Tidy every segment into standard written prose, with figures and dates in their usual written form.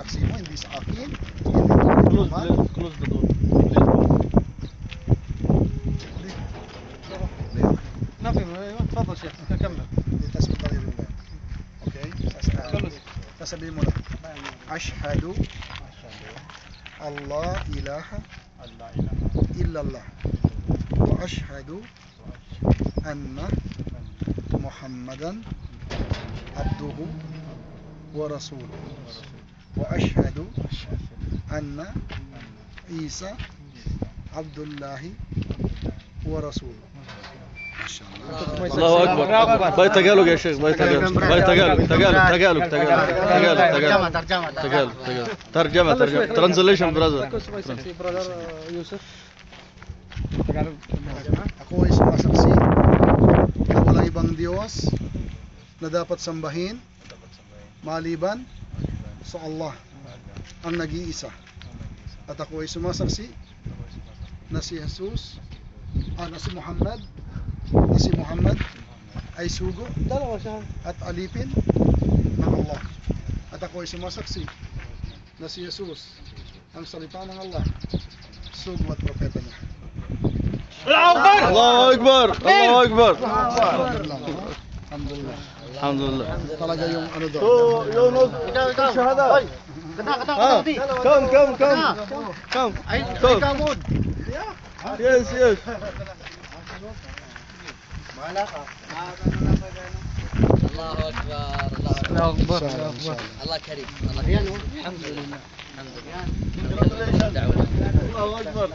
saksi mo, hindi sa akin, hindi Close the door. نفهم تفضل شيخ كمل. Okay? Sasabihin mo lang. Ashhadu Allah ilaha illallah wa ashhadu anna Muhammadan abduhu wa rasuluh wa ashhadu anna Isa Abdullahi wa rasuluh. الله أكبر. باي تقالوج يا شيخ. باي تقالوج. ترجمة. Translation brother. يوسف. Ako ay sumasaksi na walang ibang Diyos na dapat sambahin maliban sa Allah ang nag-iisa. At ako ay sumasaksi na si Jesus, na si Muhammad ay sugo at alipin ng Allah. At ako ay sumasaksi na si Jesus ang salita ng Allah, sugo at propeta niya. الله أكبر. Alhamdulillah. Alhamdulillah. Talaga yung ano doon. Come. Yes. الله أكبر. الله كريم. الحمد لله. الله أكبر.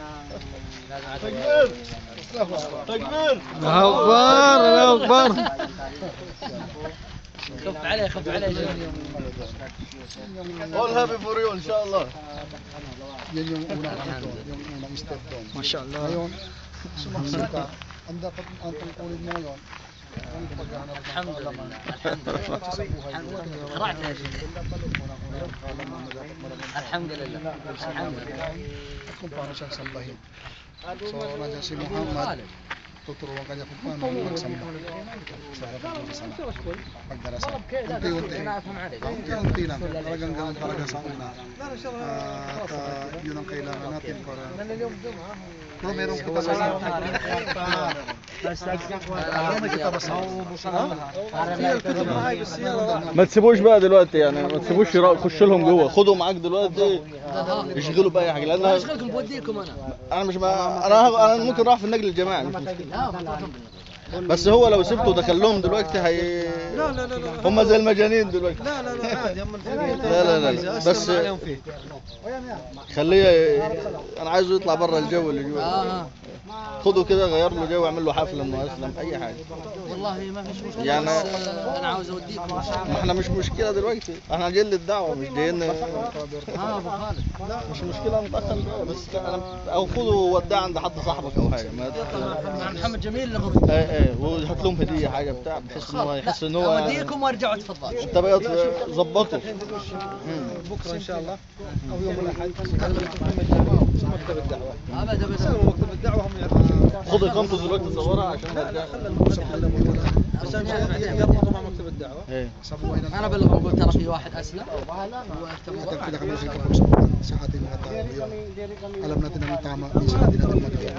تكبير. الله أكبر. خف عليه All happy for you إن شاء الله. Yan yung unang step doon. Mashallah. Ngayon, sumaksi ka, ang dapat ang tungkulin mo ngayon, ang paghahanap ng kaalaman. Sa buhay mo. قرأت يا شيخ. الحمد لله. At kung paano siyang sambahin. So, nandiyan si Muhammad, tuturuan kanya kung paano magsamba. Sa harap ng kasama. Pagdarasal. Unti-unti lang. Talagang ganun talaga sa una. At yun ang kailangan natin para... Pero meron kita ba sa... ما تسيبوش بقى دلوقتي يعني ما تسيبوش خش لهم جوه خدوا معاك دلوقتي يشغلوا بأي حاجه لان اشغلكم بوديكم انا مش انا ممكن اروح في النقل الجماعي مش مشكله بس هو لو سبته ودخل لهم دلوقتي لا هم زي المجانين دلوقتي لا عادي هم لا بس خليه انا عايزه يطلع بره الجو اللي جوه خده كده غير له جو واعمل له حفله انه اسلم اي حاجه والله ما فيش مشكله يعني انا عاوز اوديكم ما احنا مش مشكله دلوقتي احنا جايين للدعوه مش جايين ابو خالد مش مشكله نتاخر بس انا او خده وداه عند حد صاحبك او حاجه مع محمد جميل اللي غضب ايه وهات لهم هديه حاجه بتاع بحيث ان هو يحس ان هو اوديكم وارجعوا تفضلوا انت بقى ظبطه بكره ان شاء الله او يوم الاحد مكتب الدعوه ابدا مكتب الدعوه هم خد اقامته دلوقتي تصورها عشان لا خلي عشان يربطوا مع مكتب الدعوه. ايه انا بلغهم قلت ترى في واحد اسلم Kita kami sa kapag sa ating mga tao ngayon. Alam natin na may tama, minsan hindi natin magawa.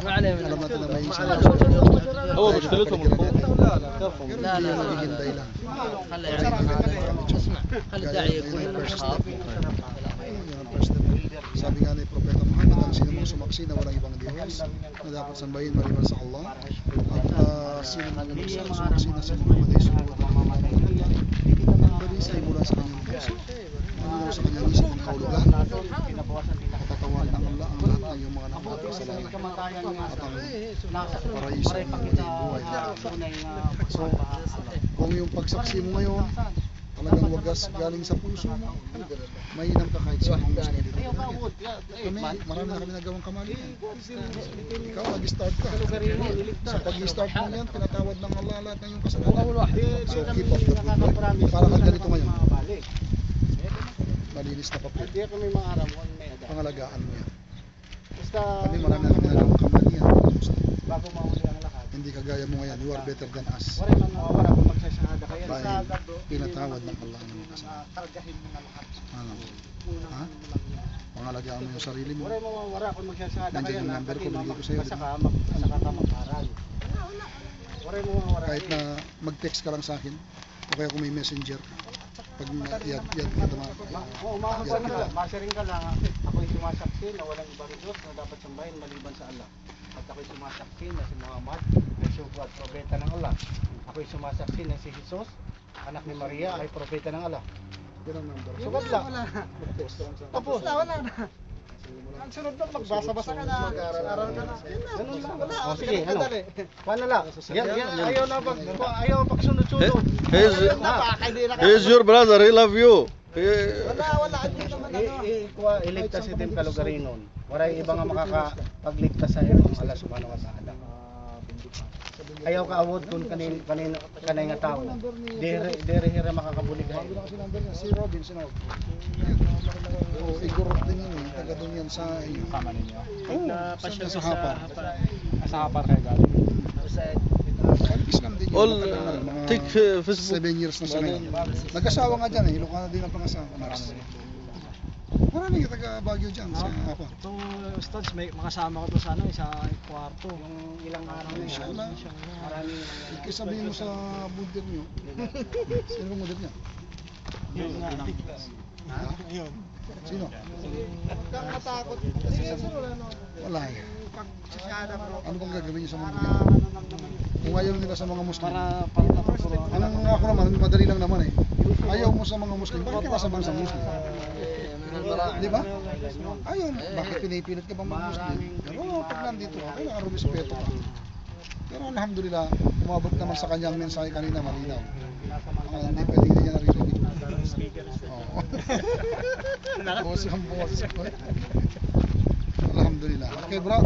ما عليه Alam natin na may isa هو مشكلتهم الخوف لا nagiging dahilan. خلي اسمع خلي الداعي يكون خاف Yun ang first step. Sabi nga ni Propeta Muhammad, ang sino mong sumaksi na walang ibang Diyos na dapat sambahin maliban sa Allah at sino mong sumaksi na si Muhammad ay sumunod ng mga ang balisay mula sa kanyang puso mula sa kanyang isip ang kaulugan patatawarin ng Allah ang lahat ng iyong mga nakakasalanan at ang paraiso ng buhay. So, kung yung pagsaksi mo ngayon talagang wagas galing sa puso mo, mainam ka kahit sa mga gusto dito. Marami na kami nagawang kamalian. Ikaw, nag-start ka. Sa pag-start mo yan, pinatawad ng Allah lahat ng iyong kasalanan. So, keep up the good work. Para kang ganito ngayon. Malinis na papel. Pangalagaan mo yan. Kami marami na kami nagawang kamalian. Hindi kagaya mo ngayon. You are better than us. Dahil pinatawad ng Allah. kasama. Ano? Ha? Pangalagaan mo yung sarili mo. Wala mo mawara kung magsasada ka Nandiyan yan. yung number ko, binigay ko sa'yo. Basta ka mag-aral. Wala mo mawara. Kahit na mag-text ka lang sa akin, o kaya kung may messenger, pag yad kita mga Oo, makakapag ka lang. Masering ka lang. Ako'y sumasaksi na walang ibang Diyos na dapat sambahin maliban sa Allah. At ako'y sumasaksi na si Muhammad ay sugo at propeta ng Allah. Ako'y sumasaksi na si Jesus, anak ni Maria, ay propeta ng Allah. Yan ang number. Sugat lang. Mag-text ka lang sa akin. Tapos na, wala na. Ang sunod na, magbasa-basa ka na. Mag-aral ka na. Ganun lang, wala. O sige, ano? Paano lang? Ayaw na ayaw pagsunod-sunod. He's your brother, he love you. Wala. Hindi naman iligtas si Tim Kalugarinon. Wala yung iba nga makakapagligtas sa iyo ng Allah subhanahu wa ta'ala. Ayaw ka awod kung kanay nga tao. Dere hira makakabulig ka. Kasi number niya, si Robin, sinawag. Oo, Igor din yun eh. Taga doon yan sa iyo. Pasyal sa Hapar. Sa Hapar kayo galing. Islam din yun. All Matagal na, mga take Facebook. 7 years na sa ngayon. Nag-asawa nga dyan eh. Ilocana din ang pangasawa. Marami ka taga Baguio dyan sa Hapar. Itong studs, may makasama ko to sa ano, sa kwarto. Yung ilang araw na Inshallah. Maraming Kaya sabihin mo sa bunder niyo. Sino bang bunder niya? yun nga. Ha? Yun. Sino? Huwag kang matakot. Kasi Wala eh. pagsasada bro. Ano bang gagawin niyo sa mundo niya? Kung ayaw nila sa mga Muslim. Para natuturuan. Ang ako naman, madali lang naman eh. Ayaw mo sa mga Muslim. Bakit ka nasa bansang Muslim? Di ba? Ayaw, bakit pinipilit ka ba mag-Muslim? Pero pag nandito ka, kailangan rumispeto ka. Pero alhamdulillah, umabot naman sa kanyang mensahe kanina, malinaw. Hindi pwede niya narinig. Oo. Boses ang boses ko. Alhamdulillah. Okay bro,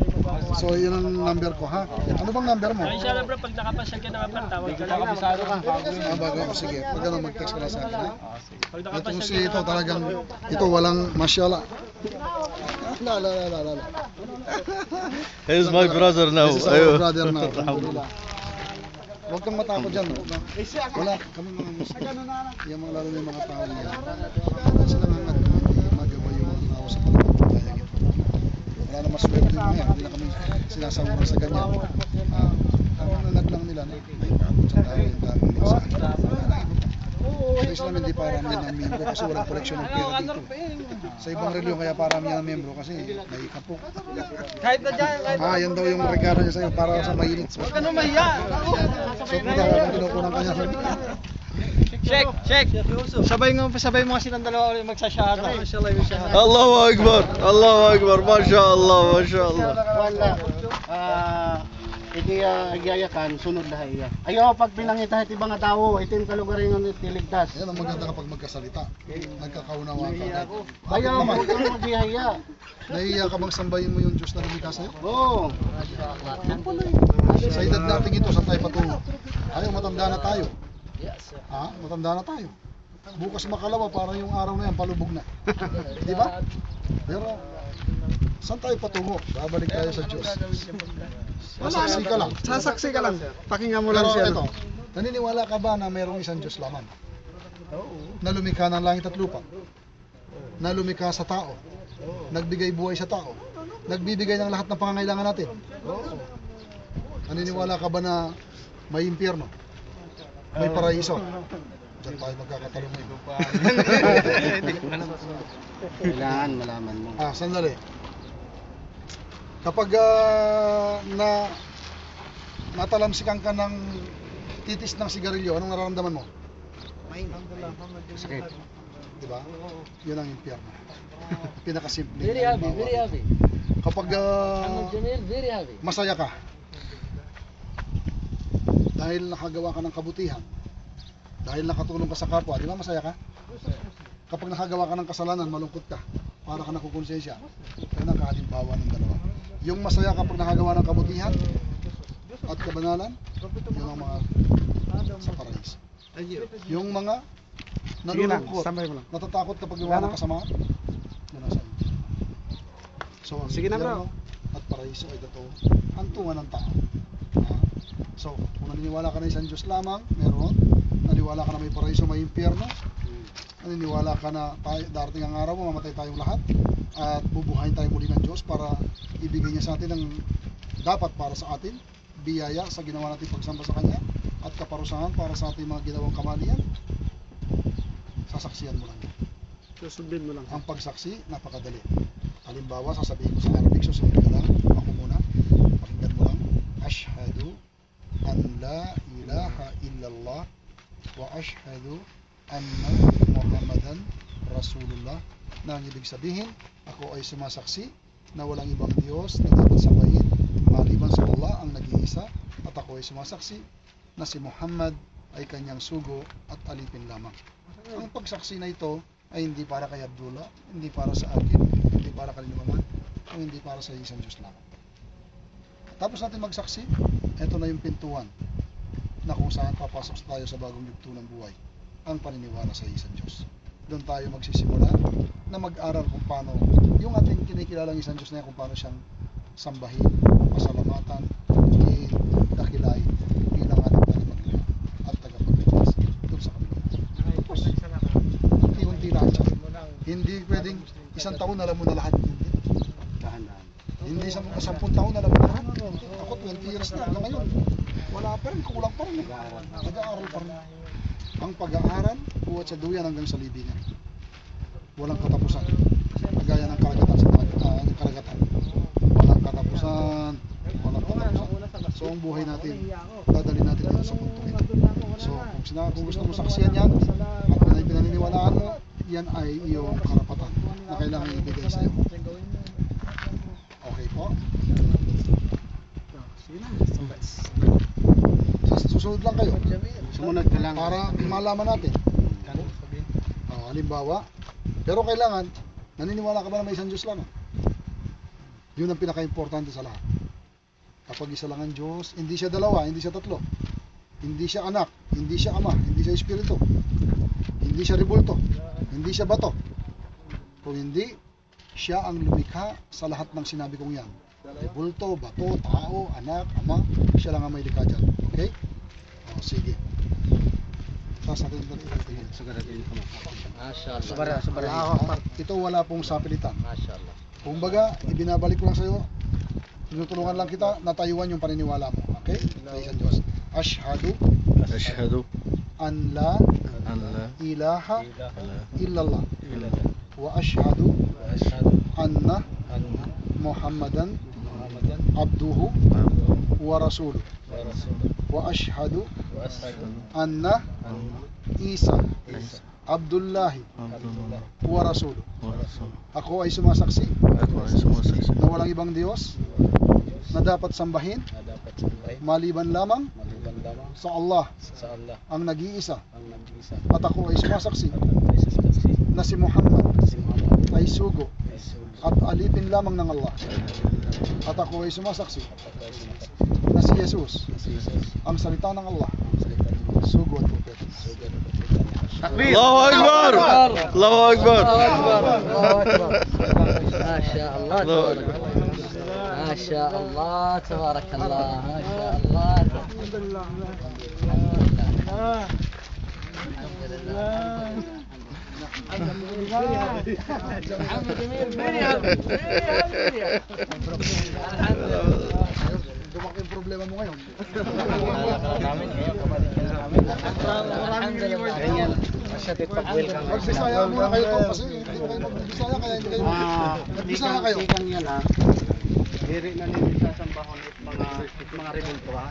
so yun ang number ko ha. Ano bang number mo? Inshallah bro, pag nakapasyal ka nakapagtawag ka lang. Kabisado ka. Bago ako, sige. Pag ano, mag-text ka lang sa akin ha. Pag Ito nakapasyal si ito talagang, ito walang masyala. La. He's my brother now. This is our brother now. Alhamdulillah. Huwag kang matakot dyan. Wala, kami mga Muslim. Yung mga lalo na yung mga tao niya. Sila nga magabay yung mga tao sa pagpapagaya ito. Wala na maswerte yung mga hindi na kami sinasawara sa ganyan. Ang nanag lang nila na may pagod sa tao yung daming mensahe. Sa Islam hindi paramihan ng membro kasi walang koleksyon ng pera dito. Sa ibang reliyon kaya paramihan ng membro kasi may kapok. Kahit na dyan, Yan daw yung regalo niya sa'yo para sa mainit. huwag ka naman yan. So, kung kinukunan ka niya. Check. Sabay mo silang dalawa ulit magsasyada. Allahu Akbar, Allahu Akbar, Masya Allah, Masya Allah. Wala. Igayakan, sunod na iya. Ayaw pag pinangita iti mga tao, itin kalugarin ng tiligtas. Yan ang maganda kapag magkasalita. Nagkakaunawa ka. Ayaw mo kang maghihaya. Nahihiya ka bang sambahin mo yung Diyos na lumikha sa'yo? Oo. Sa edad natin ito, saan tayo patungo? Ayaw, matanda na tayo. Matanda na tayo. Bukas makalawa, parang yung araw na yan, palubog na. Di ba? Pero, saan tayo patungo? Babalik tayo sa Diyos. Sasaksi ka lang. Sasaksi ka lang. Pakinggan mo Pero lang siya. ito, naniniwala ka ba na mayroong isang Diyos lamang? Na lumikha ng langit at lupa? Na lumikha sa tao? Nagbigay buhay sa tao? Nagbibigay ng lahat ng pangangailangan natin? Naniniwala ka ba na may impyerno? May paraiso? Diyan tayo magkakatalong ngayon. Kailangan malaman mo. Sandali. Kapag natalamsikan ka ng titis ng sigarilyo, anong nararamdaman mo? Sakit. Diba? Yun ang impyerno. Pinakasimple. Very happy. Kapag Jamil, very happy. masaya ka, dahil nakagawa ka ng kabutihan, dahil nakatulong ka sa kapwa, di ba masaya ka? Kapag nakagawa ka ng kasalanan, malungkot ka, para ka nakukonsensya. Yan ang kahalimbawa ng dalawa. Yung masaya kapag nakagawa ng kabutihan at kabanalan, yun ang mga sa paraiso. Yung mga nalulungkot, natatakot kapag gawa ng kasamaan, yun ang sa iyo. So, ang impyerno at paraiso ay totoo, hantungan ng tao. So, kung naniniwala ka na isang Diyos lamang, meron. Naniwala ka na may paraiso, may impyerno. naniniwala ka na darating ang araw, mamamatay tayong lahat at bubuhayin tayo muli ng Diyos para ibigay niya sa atin ang dapat para sa atin, biyaya sa ginawa natin pagsamba sa Kanya at kaparusahan para sa ating mga ginawang kamalian. Sasaksihan mo lang yan. Susundin mo lang. Ang pagsaksi, napakadali. Halimbawa, sasabihin ko sa Arabic, susunod ka lang, ako muna, pakinggan mo lang, Ashhadu an la ilaha illallah wa ashhadu anna Muhammadan Rasulullah, na ang ibig sabihin, ako ay sumasaksi na walang ibang Diyos na dapat sambahin maliban sa Allah ang nag-iisa, at ako ay sumasaksi na si Muhammad ay kanyang sugo at alipin lamang. Ang pagsaksi na ito ay hindi para kay Abdullah, hindi para sa akin, hindi para kay Muhammad, o hindi para sa isang Diyos lamang. Tapos natin magsaksi, ito na yung pintuan na kung saan papasok tayo sa bagong yugto ng buhay, ang paniniwala sa isang Diyos. Doon tayo magsisimula na mag-aral kung paano yung ating kinikilalang isang Diyos na yan, kung paano siyang sambahin, pasalamatan, dakilain bilang ating tagapagligtas at tagapagligtas doon sa kabilang. Tapos, unti-unti lang siya. Hindi pwedeng isang taon alam mo na lahat. Hindi 10 taon alam mo na lahat. Ako 20 years na hanggang ngayon. Wala pa rin, kulang pa rin. Nag-aaral pa rin. Ang pag-aaral, buhat sa duyan hanggang sa libingan. Walang katapusan. Kagaya ng karagatan sa karagatan. Walang katapusan. Walang katapusan. So ang buhay natin, dadalhin natin dito sa punto ito. So kung gusto mo saksiyan yan, at kung pinaniniwalaan mo, yan ay iyong karapatan na kailangan ibigay sa iyo. Okay po? Susunod lang kayo. Sumunod ka lang. Para malaman natin. Halimbawa, pero kailangan, naniniwala ka ba na may isang Diyos lang? Yun ang pinaka-importante sa lahat. Kapag isa lang ang Diyos, hindi siya dalawa, hindi siya tatlo. Hindi siya anak, hindi siya ama, hindi siya espiritu. Hindi siya rebulto, hindi siya bato. Kung hindi, siya ang lumikha sa lahat ng sinabi kong yan. Rebulto, bato, tao, anak, ama, siya lang ang may likha dyan. Okay? O, sige. Tapos natin tingin. Mashallah. Ito wala pong sapilitan. Mashallah. Kung baga, ibinabalik ko lang sa'yo, tinutulungan lang kita na tayuan yung paniniwala mo. Okay? Sa isang Diyos. Ashhadu Ashhadu an la an la ilaha ilaha illallah wa ashhadu anna Muhammadan abduhu wa rasuluh wa ashhadu anna Isa Abdullahi Abdullah wa rasuluh. wa rasul. Ako ay sumasaksi Ako ay sumasaksi na walang ibang Diyos na dapat sambahin maliban lamang sa Allah ang nag-iisa, at ako ay sumasaksi na si Muhammad ay sugo at alipin lamang ng Allah, at ako ay sumasaksi na si Jesus ang salita ng Allah, sugo at propeta. Allahu Akbar! Allahu Akbar! ما شاء الله تبارك الله. ما شاء الله تبارك الله. ما شاء الله. الحمد لله. Dumaki yung problema mo ngayon. Ganyan. Masyadit pag-welcome. Magbisaya muna kayo to kasi hindi mo kayo magbisaya, kaya hindi kayo magbisaya kayo. Ikan yan ha. Diri na nila sa sambahon at mga rebulto ha.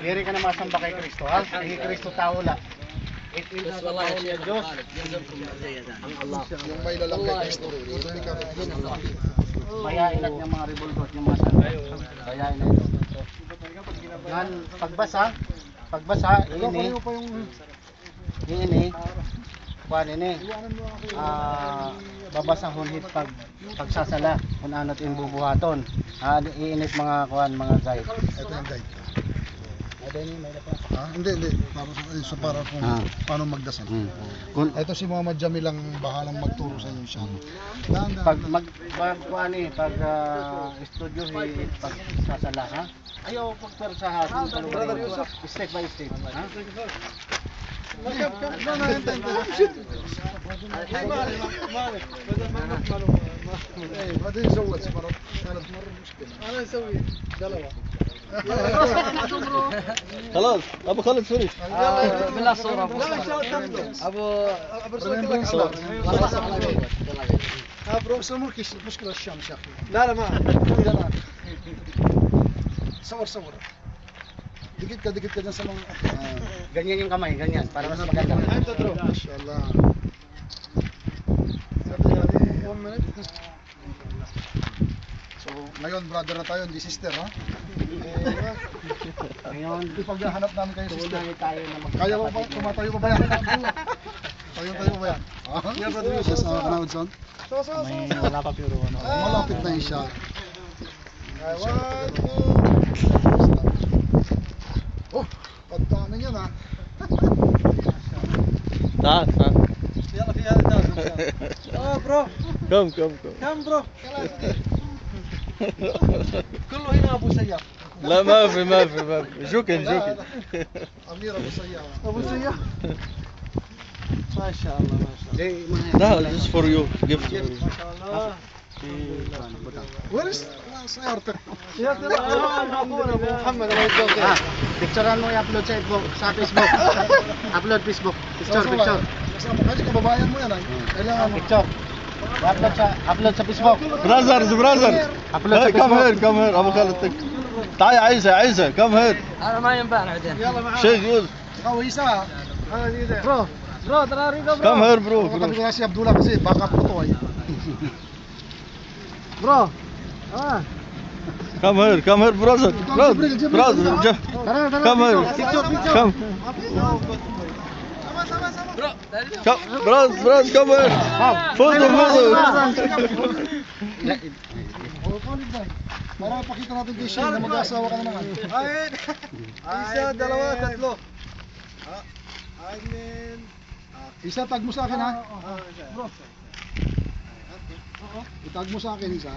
Diri ka na masamba kay Kristo ha. Kay Kristo tao la. It is بس not والله يا about شيخ Diyos. خالد يلزمكم زيادة عن الله. Yung may lalagay kay Kristo, ito may Mayain at yung mga rebulto at yung mga samba. Mayain at ito. Yan, pagbasa, ini, kuan ini, babasahon hit pagsasala, kung ano't yung bubuhaton. Iinit mga kuan, mga guide. Ito yung guide. Hindi. Tapos so para kung paano magdasal. Ito si Muhammad Jamil ang bahalang magturo sa inyo siya. Pag studio pag sasala ha. Ayaw pagpersahan step by step ha. لا لا انت ايه بعدين زودت مرة كانت مرة مشكلة انا اسوي دلوة خلاص ابو خالد فريش. بالله صورة ابو صور. يلا بروفيسور مركز مشكلة الشمس يا اخي لا لا ما صور dikit ka dyan sa mga ganyan yung kamay, ganyan para mas maganda. Masya Allah. Sabi natin, 1 minute. So, ngayon brother na tayo, hindi sister ha? Ngayon, Ipaghahanap namin kayo sister. tayo na Kaya mo ba? Tumatayo pa ba yan? Tayo pa ba yan? Yeah, brother Yusuf. Kanawad son? wala pa pero ano. Malapit na yun siya. Oh, pagdaanan yan ha. تعال تعال. Yalla, fiya na Oh bro, كم come bro. كله هنا ابو سياف. لا ما في جوكن امير ابو سياف. ابو سياف. ما شاء الله ما شاء الله. لا this is for you gift for you. ما شاء الله. Where is سيارتك؟ ابو محمد الله يجزاك خير. Picturean mo i-upload sa Facebook. Upload Facebook. Picture. Kasi kababayan mo yan ay. Kailangan mo. Picture. Upload sa Facebook. Brothers Upload sa come Facebook. here ابو خالد تعال يا عيسى come here هذا ما ينفعنا بعدين يلا معاك. شيخ يوسف Kawisa. Bro, tara rito bro. come here bro Tabi ko na si Abdullah kasi backup ko to ay. Bro. come here brother come here come brother come here photo Oh, Khalid na. Para pakita natin kay Shane na mag-asawa ka na naman. Isa, dalawa, tatlo. Isa, tag mo sa akin ha. Bro. Itag mo sa akin isa.